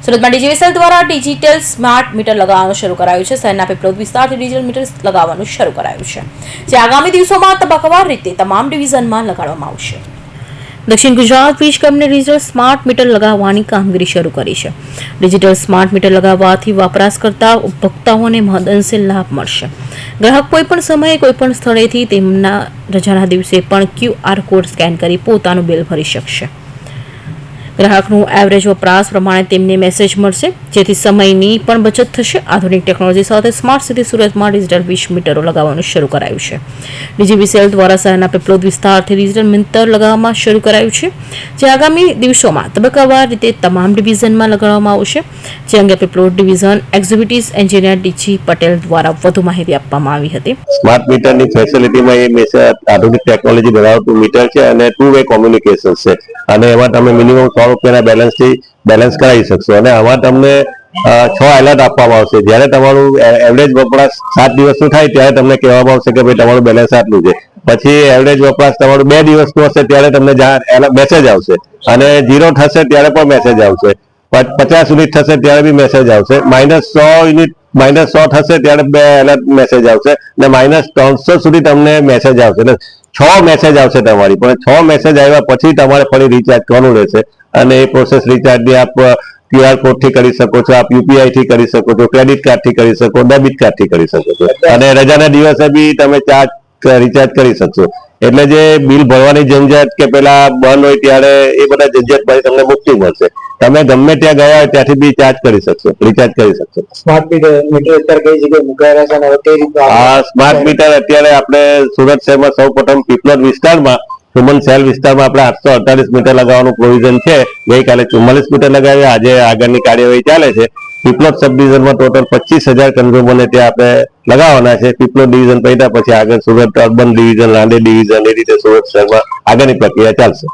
સુરતમાં ડીજીવીસીએલ દ્વારા digital smart meter લગાવવાનું શરૂ કરાયું છે. શહેરના પીપલોદ વિસ્તારથી ડિજિટલ મીટર લગાવવાનું શરૂ કરાયું છે, જે આગામી દિવસોમાં તબક્કાવાર રીતે તમામ ડિવિઝનમાં લગાડવામાં આવશે. દક્ષિણ ગુજરાત વીજ કંપની ડિજિટલ સ્માર્ટ મીટર લગાવવાની કામગીરી શરૂ કરી છે. ડિજિટલ સ્માર્ટ મીટર લગાવવાથી વપરાશકર્તા ઉપભોક્તાઓને મહદઅંશે લાભ મળશે. ગ્રાહક કોઈપણ સમયે કોઈપણ સ્થળેથી તેમના રજાના દિવસે પણ QR કોડ સ્કેન કરી પોતાનું બિલ ભરી શકશે. ગ્રાહકનું એવરેજ વપરાશ પ્રમાણે તેમને મેસેજ મળશે, જેથી સમયની પણ બચત થશે. આધુનિક ટેકનોલોજી સાથે સ્માર્ટ સિટી સુરતમાં ડિજિટલ વીજ મીટરો લગાવવાનું શરૂ કરાયું છે. ડીજીવીસીએલ દ્વારા શહેરના પીપલોદ વિસ્તારથી ડિજિટલ મીટર લગાવવામાં શરૂ કરાયું છે, જે આગામી દિવસોમાં તબક્કાવાર રીતે તમામ ડિવિઝનમાં લગાડવામાં આવશે. જે અંગે Piplod division executive engineer DG Patel દ્વારા વધુ માહિતી આપવામાં આવી હતી. સ્માર્ટ મીટરની ફેસિલિટીમાં એ આધુનિક ટેકનોલોજી ધરાવતું મીટર છે અને 2-વે કોમ્યુનિકેશન છે, અને એમાં તમે મિનિમમ 100 રૂપિયાના બેલેન્સથી બેલેન્સ કરાવી શકશો. અને આમાં તમને 6 એલર્ટ આપવામાં આવશે. જ્યારે તમારું એવરેજ વપરાશ 7 દિવસનું થાય ત્યારે તમને કહેવામાં આવશે કે ભાઈ તમારું બેલેન્સ આટલું છે. પછી એવરેજ વપરાશ તમારું 2 દિવસનું હશે ત્યારે તમને મેસેજ આવશે, અને 0 થશે ત્યારે પણ મેસેજ આવશે. 50 યુનિટ થશે ત્યારે બી મેસેજ આવશે. -100 થશે ત્યારે 2 એલર્ટ મેસેજ આવશે, અને -300 સુધી તમને મેસેજ આવશે. એટલે 6 મેસેજ આવશે તમારી, પણ 6 મેસેજ આવ્યા પછી તમારે ફરી રિચાર્જ કરવાનું રહેશે. અને એ પ્રોસેસ રિચાર્જની આપ QR કોડથી કરી શકો છો, આપ UPI થી કરી શકો છો, ક્રેડિટ કાર્ડથી કરી શકો, ડેબિટ કાર્ડથી કરી શકો છો, અને રજાના દિવસે બી તમે રિચાર્જ કરી શકશો. એટલે જે બિલ ભરવાની ઝંઝટ કે પેલા બંધ હોય ત્યારે એ બધા ઝંઝટમાંથી તમને મુક્તિ મળશે. તમે ગમે ત્યાં ગયા હોય ત્યાંથી બી ચાર્જ કરી શકશો, રિચાર્જ કરી શકશો. સ્માર્ટ મીટર અત્યારે કઈ જગ્યાએ મુકાયેલા છે અને કઈ રીતે સ્માર્ટ મીટર અત્યારે આપણે સુરત શહેરમાં સૌપ્રથમ પીપલોદ વિસ્તારમાં સુમન સેલ વિસ્તારમાં આપણે 848 મીટર લગાવવાનું પ્રોવિઝન છે. ગઈકાલે 44 મીટર લગાવ્યા. આજે આગળની કાર્યવાહી ચાલે છે. પીપલોદ સબ ડિવિઝનમાં ટોટલ 25,000 કન્ઝ્યુમરને ત્યાં આપણે લગાવવાના છે. પીપલોદ ડિવિઝન પૈડા પછી આગળ Surat urban division, Rander division, એ રીતે સુરત શહેરમાં આગળની પ્રક્રિયા ચાલશે.